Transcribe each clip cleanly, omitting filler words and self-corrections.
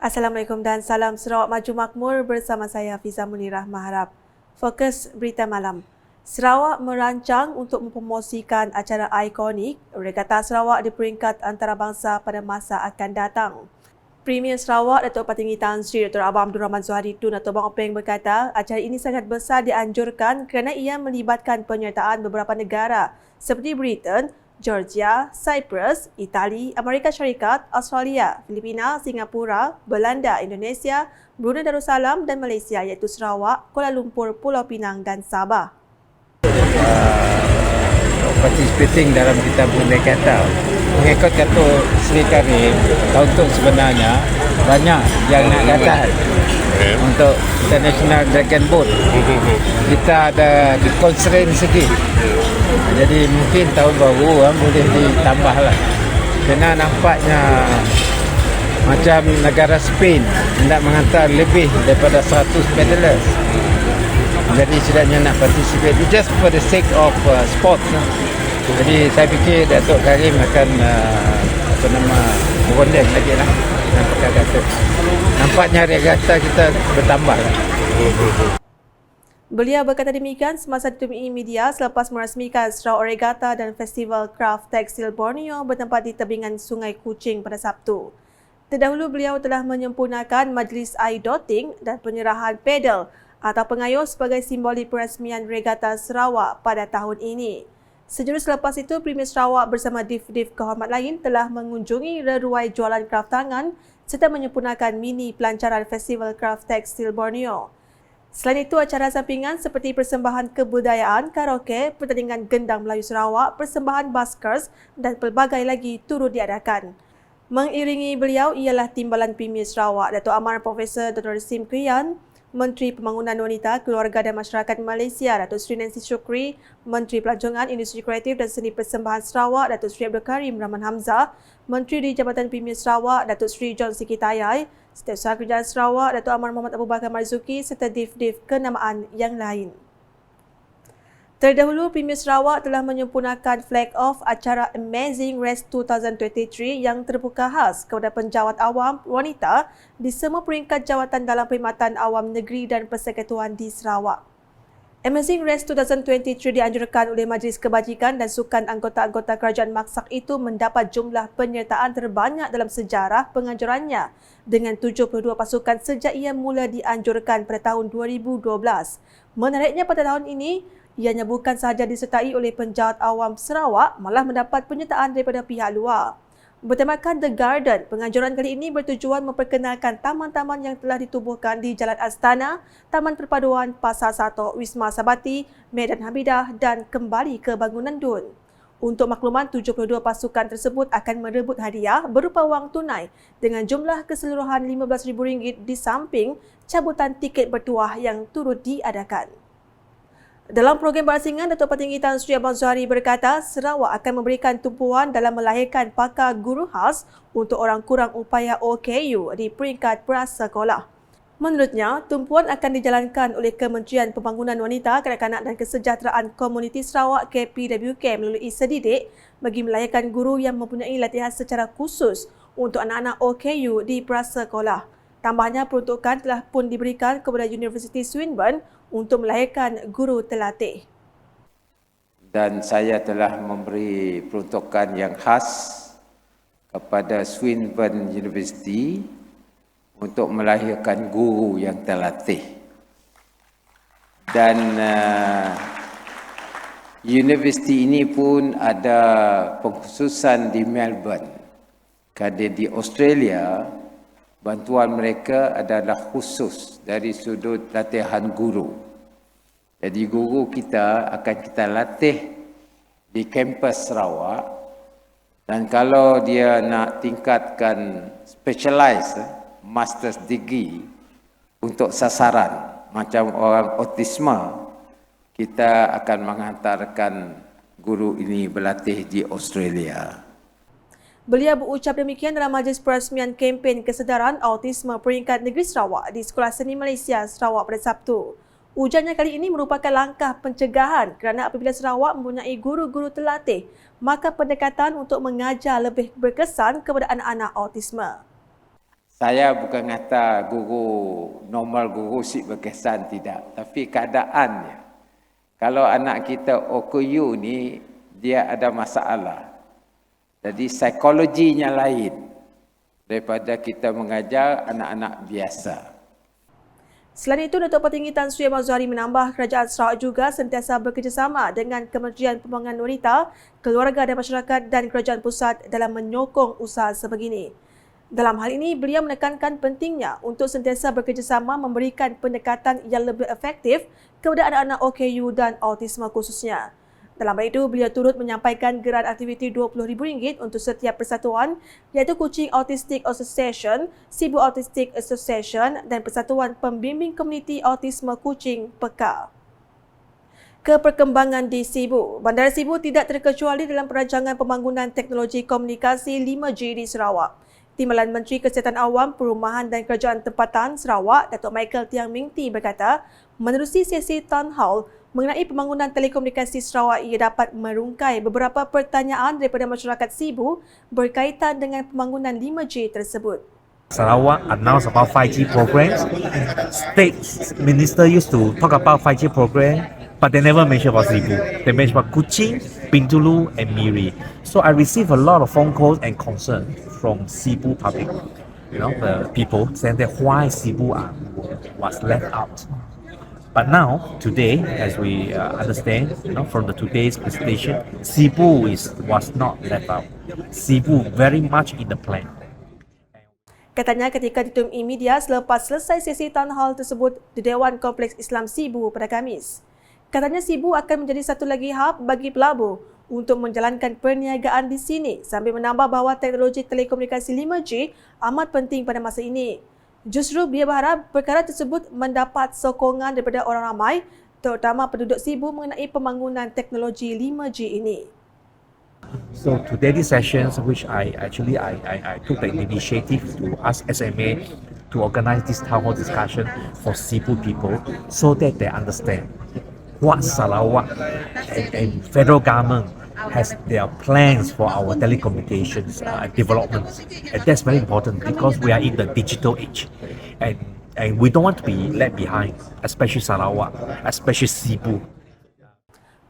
Assalamualaikum dan salam Sarawak Maju Makmur bersama saya Fiza Munirah Maharap. Fokus berita malam. Sarawak merancang untuk mempromosikan acara ikonik Regata Sarawak di peringkat antarabangsa pada masa akan datang. Premier Sarawak Datuk Patinggi Tan Sri Dr. Abang Abdul Rahman Zuhari Tun atau Bang Openg berkata acara ini sangat besar dianjurkan kerana ia melibatkan penyertaan beberapa negara seperti Britain, Georgia, Cyprus, Itali, Amerika Syarikat, Australia, Filipina, Singapura, Belanda, Indonesia, Brunei Darussalam dan Malaysia iaitu Sarawak, Kuala Lumpur, Pulau Pinang dan Sabah. Participating dalam kita Regata. Mengikut Datuk Seri Karim, tahun tu sebenarnya banyak yang nak datang untuk International Dragon Boat. Kita ada di constraint sikit. Jadi mungkin tahun baru boleh ditambah lah. Kerana nampaknya macam negara Spain hendak menghantar lebih daripada 100 pedalers. Jadi sedangnya nak participate just for the sake of sport. Jadi saya fikir Datuk Karim akan berunding lagi lah. Nampaknya regata kita bertambah lah. Beliau berkata demikian semasa ditemui media selepas merasmikan Sarawak Regata dan Festival Kraft Tekstil Borneo bertempat di tebingan Sungai Kuching pada Sabtu. Terdahulu beliau telah menyempurnakan majlis air dotting dan penyerahan pedal atau pengayuh sebagai simbolik perasmian Regata Sarawak pada tahun ini. Sejurus selepas itu, Premier Sarawak bersama div-div kehormat lain telah mengunjungi reruai jualan kraft tangan serta menyempurnakan mini pelancaran Festival Kraft Tekstil Borneo. Selain itu, acara sampingan seperti persembahan kebudayaan, karaoke, pertandingan gendang Melayu Sarawak, persembahan baskers dan pelbagai lagi turut diadakan. Mengiringi beliau ialah Timbalan Premier Sarawak, Datuk Amar Profesor Dr. Sim Krian, Menteri Pembangunan Wanita, Keluarga dan Masyarakat Malaysia, Datuk Seri Nancy Shukri, Menteri Pelancongan, Industri Kreatif dan Seni Persembahan Sarawak, Datuk Seri Abdul Karim Rahman Hamzah, Menteri di Jabatan Premier Sarawak, Datuk Seri John Sikitayai, Setiausaha Kerajaan Sarawak, Datuk Amar Muhammad Abu Bakar Marzuki serta div-div kenamaan yang lain. Terdahulu, Premier Sarawak telah menyempurnakan flag off acara Amazing Race 2023 yang terbuka khas kepada penjawat awam wanita di semua peringkat jawatan dalam Perkhidmatan Awam Negeri dan Persekutuan di Sarawak. Amazing Race 2023 dianjurkan oleh Majlis Kebajikan dan Sukan anggota-anggota Kerajaan Maksak itu mendapat jumlah penyertaan terbanyak dalam sejarah penganjurannya dengan 72 pasukan sejak ia mula dianjurkan pada tahun 2012. Menariknya pada tahun ini, ianya bukan sahaja disertai oleh penjawat awam Sarawak, malah mendapat penyertaan daripada pihak luar. Bertemakan The Garden, penganjuran kali ini bertujuan memperkenalkan taman-taman yang telah ditubuhkan di Jalan Astana, Taman Perpaduan, Pasar Satok, Wisma Sabati, Medan Hamidah dan kembali ke Bangunan Dun. Untuk makluman, 72 pasukan tersebut akan merebut hadiah berupa wang tunai dengan jumlah keseluruhan RM15,000 di samping cabutan tiket bertuah yang turut diadakan. Dalam program berasingan, Datuk Patinggi Tan Sri Abang Zuhari berkata Sarawak akan memberikan tumpuan dalam melahirkan pakar guru khas untuk orang kurang upaya OKU di peringkat prasekolah. Menurutnya, tumpuan akan dijalankan oleh Kementerian Pembangunan Wanita, Kanak-kanak dan Kesejahteraan Komuniti Sarawak KPWK melalui sedidik bagi melahirkan guru yang mempunyai latihan secara khusus untuk anak-anak OKU di prasekolah. Tambahnya, peruntukan telah pun diberikan kepada Universiti Swinburne untuk melahirkan guru terlatih. Dan saya telah memberi peruntukan yang khas kepada Swinburne University untuk melahirkan guru yang terlatih. Dan universiti ini pun ada pengkhususan di Melbourne. Kerana di Australia, bantuan mereka adalah khusus dari sudut latihan guru. Jadi guru kita akan kita latih di kampus Sarawak dan kalau dia nak tingkatkan specialize master's degree untuk sasaran macam orang autisma, kita akan menghantarkan guru ini berlatih di Australia. Beliau berucap demikian dalam majlis perasmian kempen kesedaran autisme peringkat negeri Sarawak di Sekolah Seni Malaysia Sarawak pada Sabtu. Ujarnya kali ini merupakan langkah pencegahan kerana apabila Sarawak mempunyai guru-guru terlatih, maka pendekatan untuk mengajar lebih berkesan kepada anak-anak autisme. Saya bukan kata guru normal, guru sik berkesan, tidak. Tapi keadaannya. Kalau anak kita OKU ni, dia ada masalah. Jadi psikologinya lain daripada kita mengajar anak-anak biasa. Selain itu, Datuk Petinggi Tan Sri Ahmad Zahari menambah Kerajaan Sarawak juga sentiasa bekerjasama dengan Kementerian Pembangunan Wanita, Keluarga dan Masyarakat dan Kerajaan Pusat dalam menyokong usaha sebegini. Dalam hal ini, beliau menekankan pentingnya untuk sentiasa bekerjasama memberikan pendekatan yang lebih efektif kepada anak-anak OKU dan autisma khususnya. Dalam hal itu, beliau turut menyampaikan geran aktiviti RM20,000 untuk setiap persatuan iaitu Kuching Autistic Association, Cebu Autistic Association dan Persatuan Pembimbing Komuniti Autisma Kuching PEKA. Keperkembangan di Cebu. Bandar Cebu tidak terkecuali dalam perancangan pembangunan teknologi komunikasi 5G di Sarawak. Timbalan Menteri Kesihatan Awam, Perumahan dan Kerajaan Tempatan Sarawak, Datuk Michael Tiang Ming Ti berkata, menerusi sesi Town Hall mengenai pembangunan telekomunikasi Sarawak, ia dapat merungkai beberapa pertanyaan daripada masyarakat Cebu berkaitan dengan pembangunan 5G tersebut. Sarawak announced about 5G programs. State minister used to talk about 5G program, but they never mentioned about Cebu. They mentioned about Kuching, Bintulu, and Miri. So I received a lot of phone calls and concern from Cebu public, the people saying that why Cebu was left out. But now, today, as we understand, from the today's presentation, Cebu was not left out. Cebu very much in the plan. Katanya ketika ditemui media selepas selesai sesi town hall tersebut di Dewan Kompleks Islam Cebu pada Khamis. Katanya Cebu akan menjadi satu lagi hub bagi pelabur untuk menjalankan perniagaan di sini sambil menambah bahawa teknologi telekomunikasi 5G amat penting pada masa ini. Justru dia berharap perkara tersebut mendapat sokongan daripada orang ramai, terutama penduduk Cebu mengenai pembangunan teknologi 5G ini. So today's sessions, which I took the initiative to ask SMA to organize this town hall discussion for Cebu people so that they understand what Sarawak and federal government has their plans for our telecommunications development. And that's very important because we are in the digital age. And we don't want to be left behind, especially Sarawak, especially Cebu.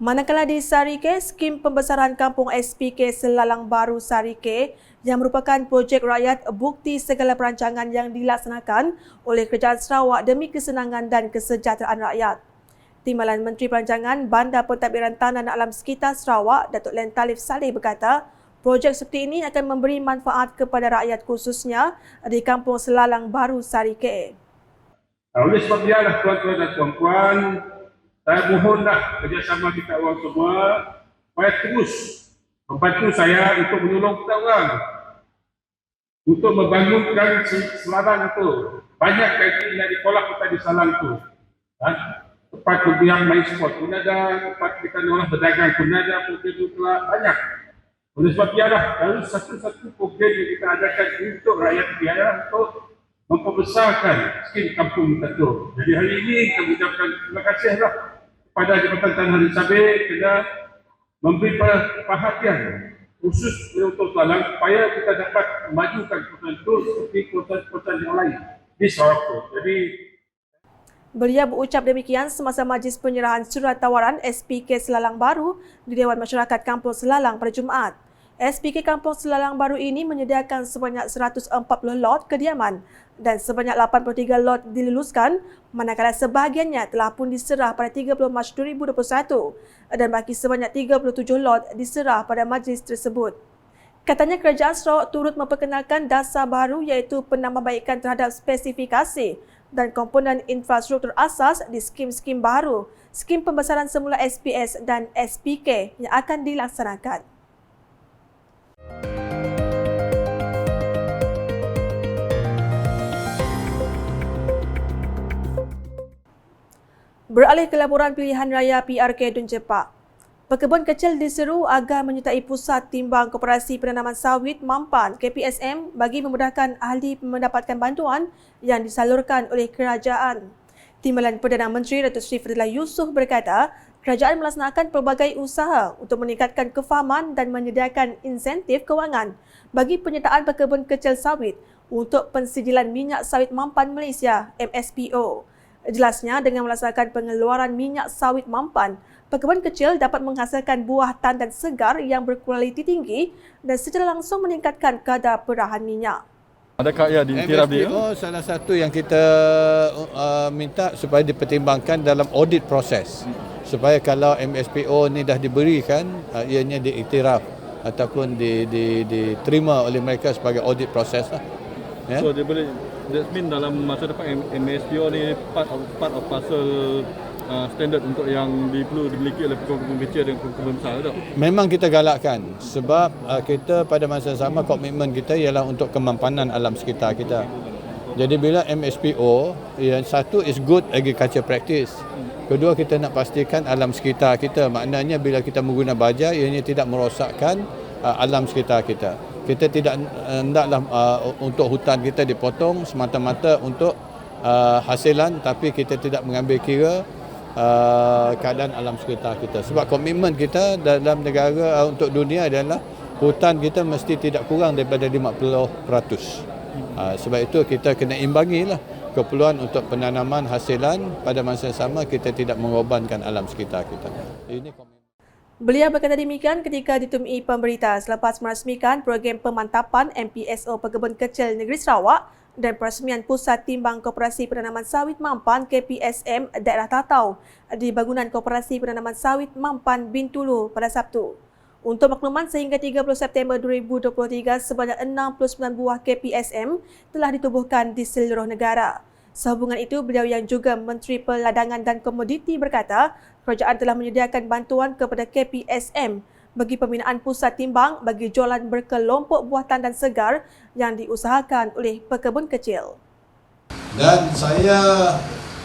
Manakala di Sarike, skim pembesaran kampung SPK Selalang Baru Sarike yang merupakan projek rakyat bukti segala perancangan yang dilaksanakan oleh Kerajaan Sarawak demi kesenangan dan kesejahteraan rakyat. Timbalan Menteri Perancangan Bandar Pentadbiran Tanah dan Alam Sekitar Sarawak, Datuk Len Talif Saleh berkata, projek seperti ini akan memberi manfaat kepada rakyat khususnya di kampung Selalang Baru Sarike. Oleh sebab itulah tuan-tuan dan puan-puan, saya mohonlah kerjasama kita orang semua supaya terus membantu saya untuk menolong kita orang untuk membangunkan Selarang itu. Banyak lagi yang di sekolah kita di Selarang itu. Tempat kemudian main sport pun ada, tempat kita orang berdagang pun ada, banyak. Oleh sebab itulah harus satu-satu program yang kita adakan untuk rakyat biaya untuk memperbesarkan skim kampung kita itu. Jadi hari ini kita mengucapkan terima kasihlah kepada Jabatan Tan Haji Sabit kena memberi perhatian khusus untuk Selarang supaya kita dapat memajukan perusahaan itu seperti perusahaan-perusahaan yang lain di Sarawak. Jadi beliau berucap demikian semasa majlis penyerahan surat tawaran SPK Selalang Baru di Dewan Masyarakat Kampung Selalang pada Jumaat. SPK Kampung Selalang Baru ini menyediakan sebanyak 140 lot kediaman dan sebanyak 83 lot diluluskan, manakala sebahagiannya telah pun diserah pada 30 Mac 2021 dan baki sebanyak 37 lot diserah pada majlis tersebut. Katanya Kerajaan Sarawak turut memperkenalkan dasar baru iaitu penambahbaikan terhadap spesifikasi dan komponen infrastruktur asas di skim-skim baru, skim pembesaran semula SPS dan SPK yang akan dilaksanakan. Beralih ke laporan pilihan raya PRK Dun Jepak. Pekebun kecil diseru agar menyertai pusat timbang Koperasi Penanaman Sawit Mampan KPSM bagi memudahkan ahli mendapatkan bantuan yang disalurkan oleh kerajaan. Timbalan Perdana Menteri Datuk Seri Fadilah Yusof berkata, kerajaan melaksanakan pelbagai usaha untuk meningkatkan kefahaman dan menyediakan insentif kewangan bagi penyertaan pekebun kecil sawit untuk Pensijilan Minyak Sawit Mampan Malaysia (MSPO). Jelasnya, dengan melaksanakan pengeluaran minyak sawit mampan, pekebun kecil dapat menghasilkan buah tandan segar yang berkualiti tinggi dan secara langsung meningkatkan kadar perahan minyak. Adakah ia diiktiraf dia? MSPO salah satu yang kita minta supaya dipertimbangkan dalam audit proses. Supaya kalau MSPO ni dah diberikan, ianya diiktiraf ataupun diterima oleh mereka sebagai audit proses lah. Ya? So dia boleh, that mean dalam masa depan MSPO ni part of parcel standard untuk yang perlu dimiliki oleh pekebun kecil dan pekebun besar tak? Memang kita galakkan sebab kita pada masa sama komitmen kita ialah untuk kemampanan alam sekitar kita. Jadi bila MSPO, yang satu is good agriculture practice. Kedua, kita nak pastikan alam sekitar kita. Maknanya bila kita menggunakan baja, ianya tidak merosakkan alam sekitar kita. Kita tidak hendaklah untuk hutan kita dipotong semata-mata untuk hasilan, tapi kita tidak mengambil kira keadaan alam sekitar kita. Sebab komitmen kita dalam negara untuk dunia adalah hutan kita mesti tidak kurang daripada 50%. Sebab itu kita kena imbangilah keperluan untuk penanaman hasilan, pada masa sama kita tidak mengorbankan alam sekitar kita. Ini komitmen. Beliau berkata demikian ketika ditemui pemberita selepas merasmikan program pemantapan MPSO Pekebun Kecil Negeri Sarawak dan perasmian Pusat Timbang Koperasi Penanaman Sawit Mampan KPSM Daerah Tatau di bangunan Koperasi Penanaman Sawit Mampan Bintulu pada Sabtu. Untuk makluman, sehingga 30 September 2023, sebanyak 69 buah KPSM telah ditubuhkan di seluruh negara. Sehubungan itu, beliau yang juga Menteri Peladangan dan Komoditi berkata, kerajaan telah menyediakan bantuan kepada KPSM bagi pembinaan pusat timbang bagi jualan berkelompok buah tandan segar yang diusahakan oleh pekebun kecil. Dan saya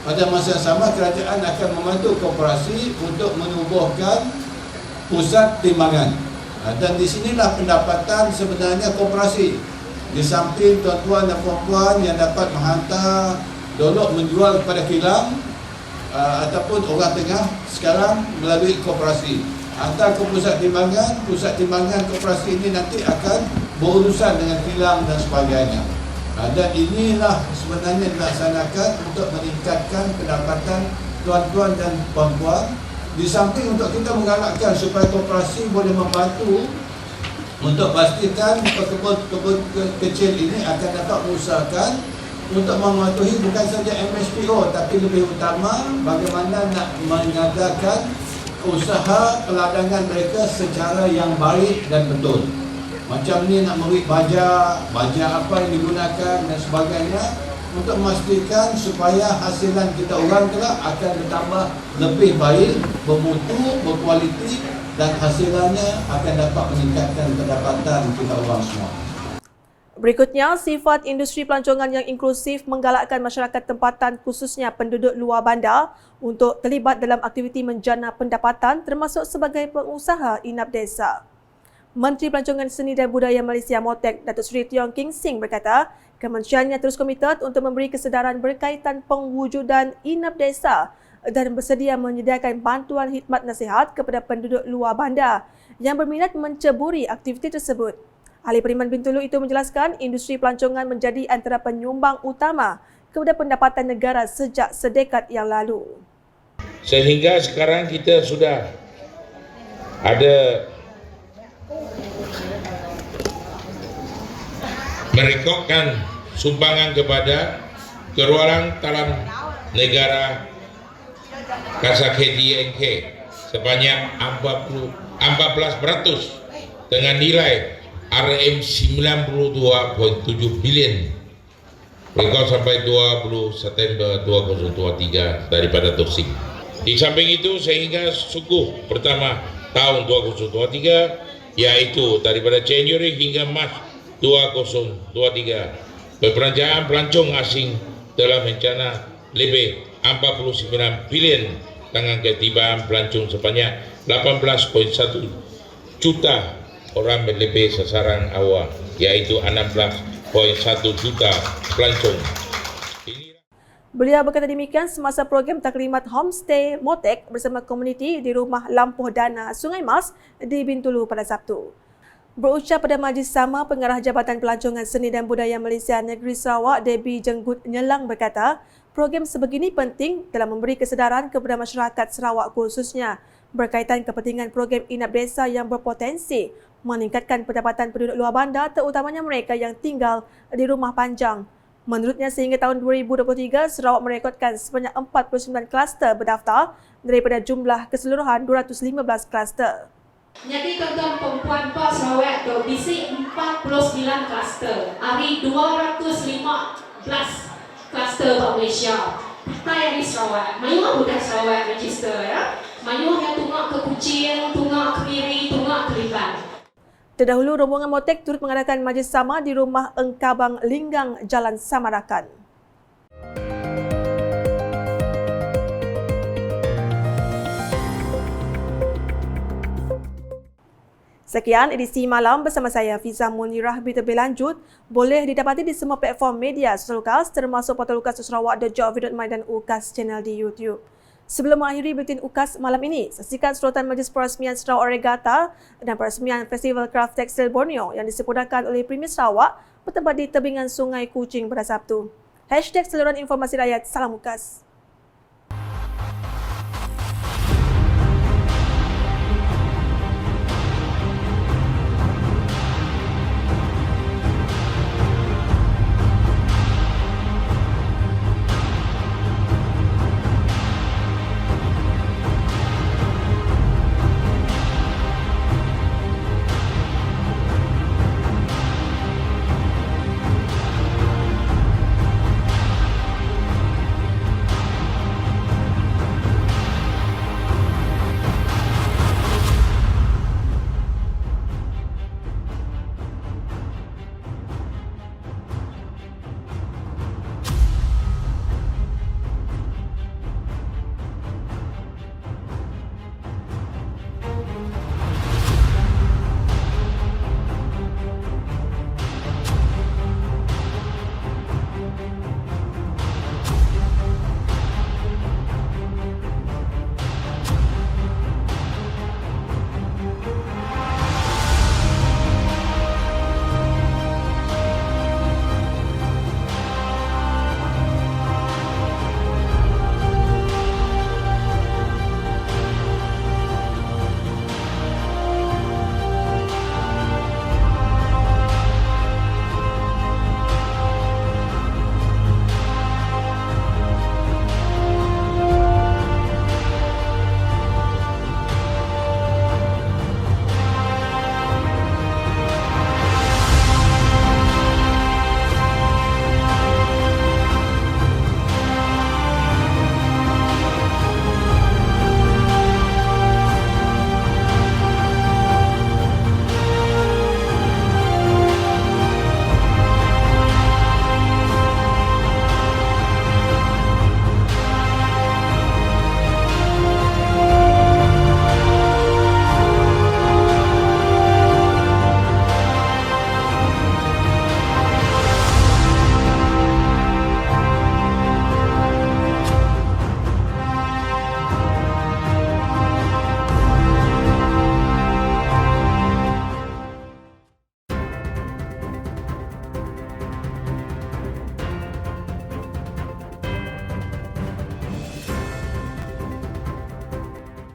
pada masa yang sama, kerajaan akan membantu koperasi untuk menubuhkan pusat timbangan. Dan di sinilah pendapatan sebenarnya koperasi. Di samping tuan-tuan dan puan-puan yang dapat menghantar dolok menjual kepada kilang ataupun orang tengah, sekarang melalui koperasi. Hantar ke pusat timbangan koperasi ini nanti akan berurusan dengan kilang dan sebagainya. Dan inilah sebenarnya dilaksanakan untuk meningkatkan pendapatan tuan-tuan dan puan-puan. Di samping untuk kita menggalakkan supaya koperasi boleh membantu untuk pastikan pekebun kecil ini akan dapat mengusahakan untuk mematuhi bukan saja MSPO, tapi lebih utama bagaimana nak mengadakan usaha peladangan mereka secara yang baik dan betul. Macam ni nak memberi baja apa yang digunakan dan sebagainya untuk memastikan supaya hasilan kita orang kelak akan bertambah lebih baik, bermutu, berkualiti dan hasilannya akan dapat meningkatkan pendapatan kita orang semua. Berikutnya, sifat industri pelancongan yang inklusif menggalakkan masyarakat tempatan khususnya penduduk luar bandar untuk terlibat dalam aktiviti menjana pendapatan termasuk sebagai pengusaha inap desa. Menteri Pelancongan Seni dan Budaya Malaysia MOTEK, Datuk Seri Tiong King Sing berkata, kementeriannya terus komited untuk memberi kesedaran berkaitan pengwujudan inap desa dan bersedia menyediakan bantuan khidmat nasihat kepada penduduk luar bandar yang berminat menceburi aktiviti tersebut. Ahli Periman Bintulu itu menjelaskan industri pelancongan menjadi antara penyumbang utama kepada pendapatan negara sejak sedekad yang lalu. Sehingga sekarang kita sudah ada merekodkan sumbangan kepada keluaran dalam negara KSDNK sebanyak 14% dengan nilai RM 92.7 bilion rekod sampai 20 September 2023 daripada Toksing. Di samping itu, sehingga suku pertama tahun 2023 yaitu daripada Januari hingga Mac 2023, perbelanjaan pelancong asing telah mencapai lebih 49 bilion dengan ketibaan pelancong sebanyak 18.1 juta orang melebih sasaran awal yaitu 16.1 juta pelancong. Beliau berkata demikian semasa program taklimat homestay MOTEK bersama komuniti di Rumah Lampuh Dana Sungai Mas di Bintulu pada Sabtu. Berucap pada Majlis Sama, Pengarah Jabatan Pelancongan Seni dan Budaya Malaysia Negeri Sarawak, Debbie Jenggut Nyelang berkata, program sebegini penting dalam memberi kesedaran kepada masyarakat Sarawak khususnya berkaitan kepentingan program inap desa yang berpotensi meningkatkan pendapatan penduduk luar bandar terutamanya mereka yang tinggal di rumah panjang. Menurutnya, sehingga tahun 2023, Sarawak merekodkan sebanyak 49 kluster berdaftar daripada jumlah keseluruhan 215 kluster. Jadi tuan-tuan perempuan Pak Sarawak tu bisi 49 kluster. Hari 215 kluster Pak Malaysia. Partai di Sarawak. Mayuh budak Sarawak register ya. Mayuh yang tungak ke Kuching, tungak ke Miri, tungak ke Liban. Terdahulu, rombongan Motek turut mengadakan majlis sama di rumah Engkabang Linggang, Jalan Samarakan. Sekian edisi malam bersama saya Fiza Munirah. Berita berlanjut boleh didapati di semua platform media sosial UKAS termasuk portal ukas.sarawak.gov.my dan UKAS channel di YouTube. Sebelum mengakhiri buletin UKAS malam ini, saksikan sorotan Majlis Perasmian Sarawak Regatta dan Perasmian Festival Kraft Tekstil Borneo yang disempurnakan oleh Premier Sarawak bertempat di tebingan Sungai Kuching pada Sabtu. #saluran informasi rakyat. Salam UKAS.